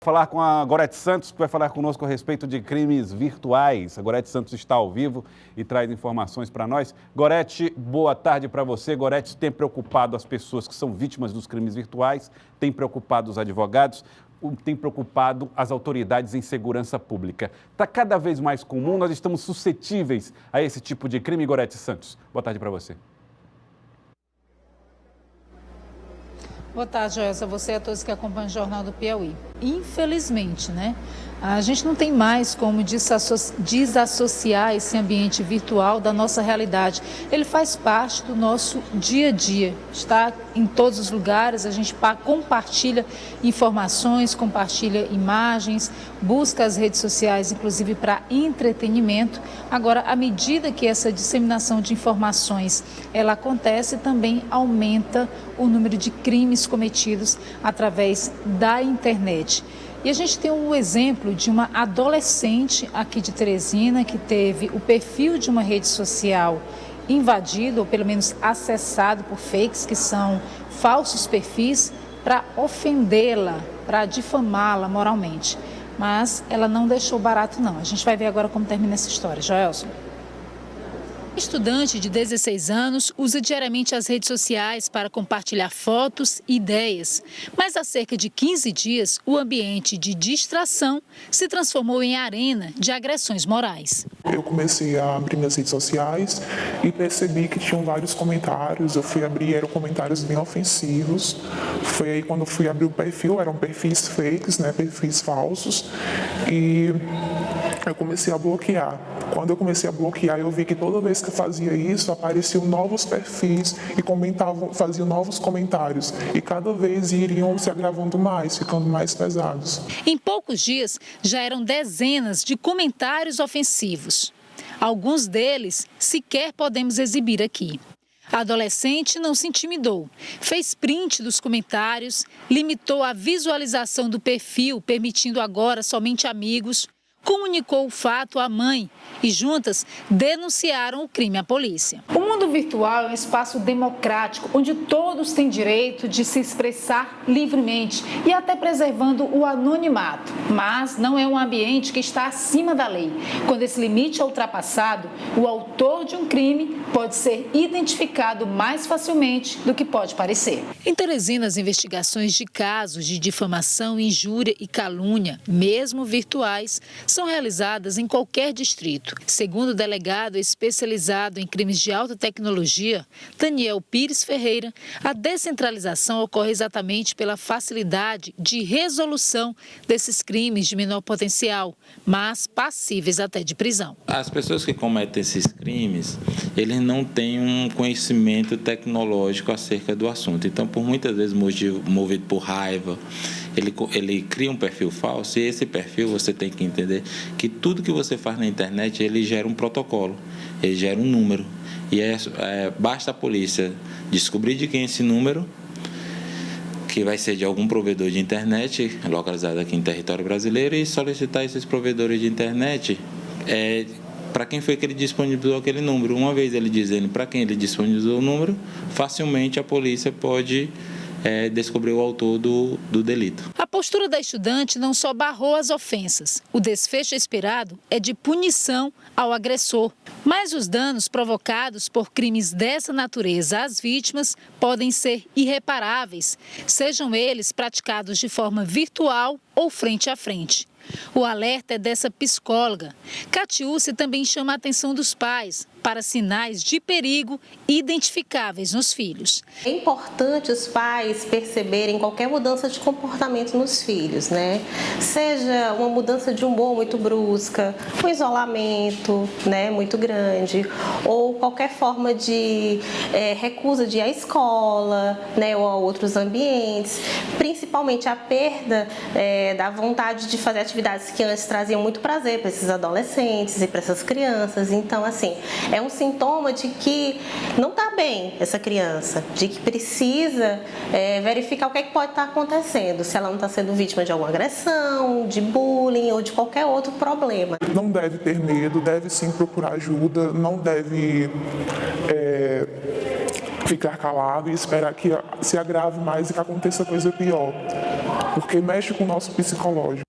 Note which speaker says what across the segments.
Speaker 1: Falar com a Gorete Santos, que vai falar conosco a respeito de crimes virtuais. A Gorete Santos está ao vivo e traz informações para nós. Gorete, boa tarde para você. Gorete, tem preocupado as pessoas que são vítimas dos crimes virtuais, tem preocupado os advogados, tem preocupado as autoridades em segurança pública. Está cada vez mais comum, nós estamos suscetíveis a esse tipo de crime, Gorete Santos. Boa tarde para você.
Speaker 2: Boa tarde, Joelson, a você e a todos que acompanham o Jornal do Piauí. Infelizmente, a gente não tem mais como desassociar esse ambiente virtual da nossa realidade. Ele faz parte do nosso dia a dia, está em todos os lugares, a gente compartilha informações, compartilha imagens, busca as redes sociais, inclusive para entretenimento. Agora, à medida que essa disseminação de informações ela acontece, também aumenta o número de crimes cometidos através da internet. E a gente tem um exemplo de uma adolescente aqui de Teresina que teve o perfil de uma rede social invadido, ou pelo menos acessado por fakes, que são falsos perfis, para ofendê-la, para difamá-la moralmente. Mas ela não deixou barato, não. A gente vai ver agora como termina essa história. Joelson. Estudante de 16 anos usa diariamente as redes sociais para compartilhar fotos e ideias. Mas há cerca de 15 dias, o ambiente de distração se transformou em arena de agressões morais.
Speaker 3: Eu comecei a abrir minhas redes sociais e percebi que tinham vários comentários. Eu fui abrir, eram comentários bem ofensivos. Foi aí quando eu fui abrir o perfil, eram perfis fakes, perfis falsos. E eu comecei a bloquear. Quando eu comecei a bloquear, eu vi que toda vez que eu fazia isso, apareciam novos perfis e faziam novos comentários. E cada vez iriam se agravando mais, ficando mais pesados.
Speaker 2: Em poucos dias, já eram dezenas de comentários ofensivos. Alguns deles sequer podemos exibir aqui. A adolescente não se intimidou, fez print dos comentários, limitou a visualização do perfil, permitindo agora somente amigos, comunicou o fato à mãe e juntas denunciaram o crime à polícia. O mundo virtual é um espaço democrático onde todos têm direito de se expressar livremente e até preservando o anonimato, mas não é um ambiente que está acima da lei. Quando esse limite é ultrapassado, o autor de um crime pode ser identificado mais facilmente do que pode parecer. Em Teresina, as investigações de casos de difamação, injúria e calúnia, mesmo virtuais, são realizadas em qualquer distrito. Segundo o delegado especializado em crimes de alta tecnologia, Daniel Pires Ferreira, a descentralização ocorre exatamente pela facilidade de resolução desses crimes de menor potencial, mas passíveis até de prisão.
Speaker 4: As pessoas que cometem esses crimes, eles não têm um conhecimento tecnológico acerca do assunto. Então, por muitas vezes, movido por raiva, ele cria um perfil falso, e esse perfil você tem que entender que tudo que você faz na internet, ele gera um protocolo, ele gera um número. E basta a polícia descobrir de quem é esse número, que vai ser de algum provedor de internet, localizado aqui em território brasileiro, e solicitar esses provedores de internet para quem foi que ele disponibilizou aquele número. Uma vez ele dizendo para quem ele disponibilizou o número, facilmente a polícia pode descobrir o autor do delito.
Speaker 2: A postura da estudante não só barrou as ofensas. O desfecho esperado é de punição ao agressor. Mas os danos provocados por crimes dessa natureza às vítimas podem ser irreparáveis, sejam eles praticados de forma virtual ou frente a frente. O alerta é dessa psicóloga. Catiúcia também chama a atenção dos pais para sinais de perigo identificáveis nos filhos.
Speaker 5: É importante os pais perceberem qualquer mudança de comportamento nos filhos, Seja uma mudança de humor muito brusca, um isolamento, muito grande, ou qualquer forma de recusa de ir à escola, ou a outros ambientes, principalmente a perda da vontade de fazer atividades que antes traziam muito prazer para esses adolescentes e para essas crianças. Então, assim, é um sintoma de que não está bem essa criança, de que precisa verificar o que pode estar acontecendo, se ela não está sendo vítima de alguma agressão, de bullying ou de qualquer outro problema.
Speaker 3: Não deve ter medo, deve sim procurar ajuda, não deve ficar calado e esperar que se agrave mais e que aconteça coisa pior. porque mexe com o nosso psicológico.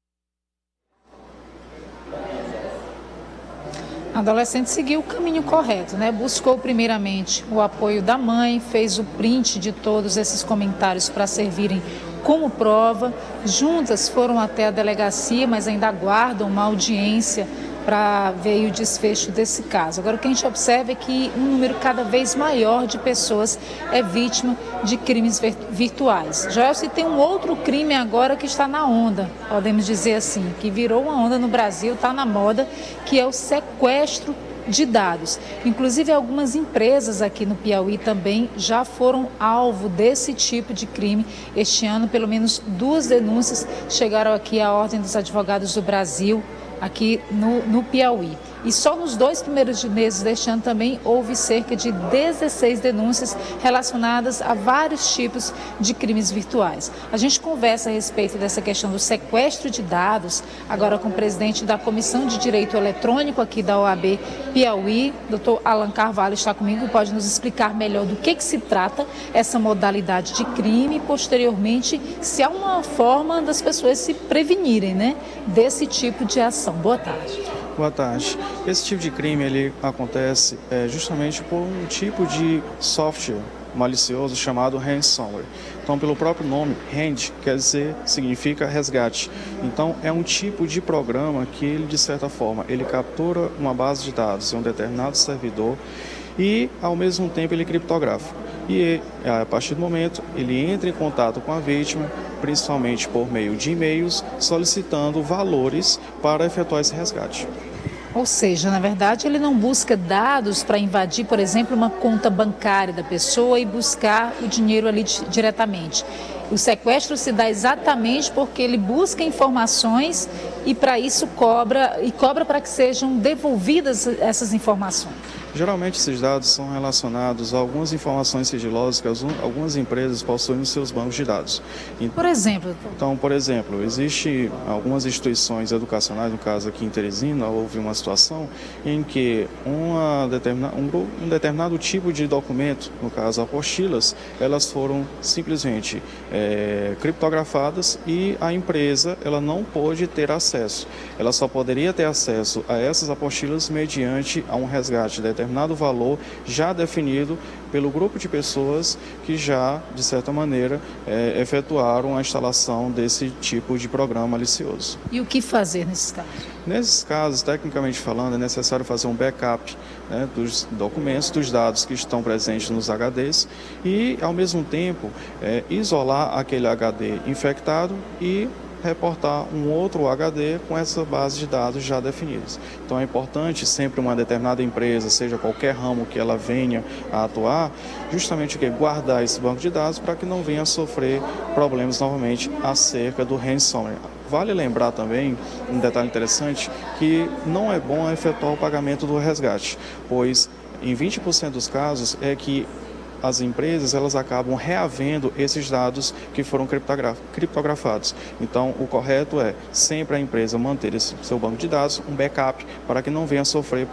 Speaker 2: A adolescente seguiu o caminho correto, né? Buscou primeiramente o apoio da mãe, fez o print de todos esses comentários para servirem como prova. Juntas foram até a delegacia, mas ainda aguardam uma audiência para ver o desfecho desse caso. Agora, o que a gente observa é que um número cada vez maior de pessoas é vítima de crimes virtuais. Joelce, tem um outro crime agora que está na onda, podemos dizer assim, que virou uma onda no Brasil, está na moda, que é o sequestro de dados. Inclusive, algumas empresas aqui no Piauí também já foram alvo desse tipo de crime. Este ano, pelo menos 2 denúncias chegaram aqui à Ordem dos Advogados do Brasil, aqui no Piauí. E só nos 2 primeiros meses deste ano também houve cerca de 16 denúncias relacionadas a vários tipos de crimes virtuais. A gente conversa a respeito dessa questão do sequestro de dados, agora com o presidente da Comissão de Direito Eletrônico aqui da OAB Piauí, Dr. Alan Carvalho, está comigo e pode nos explicar melhor do que se trata essa modalidade de crime e, posteriormente, se há uma forma das pessoas se prevenirem, né, desse tipo de ação. Boa tarde.
Speaker 6: Boa tarde. Esse tipo de crime ele acontece justamente por um tipo de software malicioso chamado ransomware. Então, pelo próprio nome, hand significa resgate. Então, é um tipo de programa que ele, de certa forma, ele captura uma base de dados em um determinado servidor e, ao mesmo tempo, ele criptografa. E, a partir do momento, ele entra em contato com a vítima, principalmente por meio de e-mails, solicitando valores para efetuar esse resgate.
Speaker 2: Ou seja, na verdade, ele não busca dados para invadir, por exemplo, uma conta bancária da pessoa e buscar o dinheiro ali diretamente. O sequestro se dá exatamente porque ele busca informações e, para isso, cobra para que sejam devolvidas essas informações.
Speaker 6: Geralmente, esses dados são relacionados a algumas informações sigilosas que algumas empresas possuem nos seus bancos de dados.
Speaker 2: Por exemplo?
Speaker 6: Então, por exemplo, existem algumas instituições educacionais, no caso aqui em Teresina, houve uma situação em que um determinado tipo de documento, no caso apostilas, elas foram simplesmente criptografadas e a empresa ela não pôde ter acesso. Ela só poderia ter acesso a essas apostilas mediante a um resgate determinado valor já definido pelo grupo de pessoas que já, de certa maneira, efetuaram a instalação desse tipo de programa malicioso.
Speaker 2: E o que fazer nesses casos?
Speaker 6: Nesses casos, tecnicamente falando, é necessário fazer um backup, né, dos documentos, dos dados que estão presentes nos HDs e, ao mesmo tempo, isolar aquele HD infectado e reportar um outro HD com essa base de dados já definidas. Então é importante sempre uma determinada empresa, seja qualquer ramo que ela venha a atuar, justamente guardar esse banco de dados para que não venha a sofrer problemas novamente acerca do ransomware. Vale lembrar também, um detalhe interessante, que não é bom efetuar o pagamento do resgate, pois em 20% dos casos é que as empresas elas acabam reavendo esses dados que foram criptografados. Então, o correto é sempre a empresa manter esse seu banco de dados, um backup, para que não venha a sofrer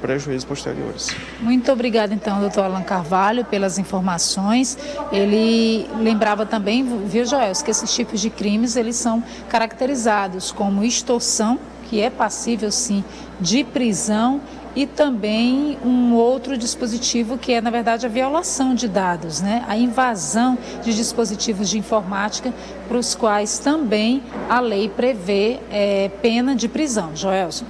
Speaker 6: prejuízos posteriores.
Speaker 2: Muito obrigada, então, doutor Alan Carvalho, pelas informações. Ele lembrava também, viu, Joelce, que esses tipos de crimes eles são caracterizados como extorsão, que é passível, sim, de prisão, e também um outro dispositivo que é, na verdade, a violação de dados, né? A invasão de dispositivos de informática, para os quais também a lei prevê pena de prisão. Joelson.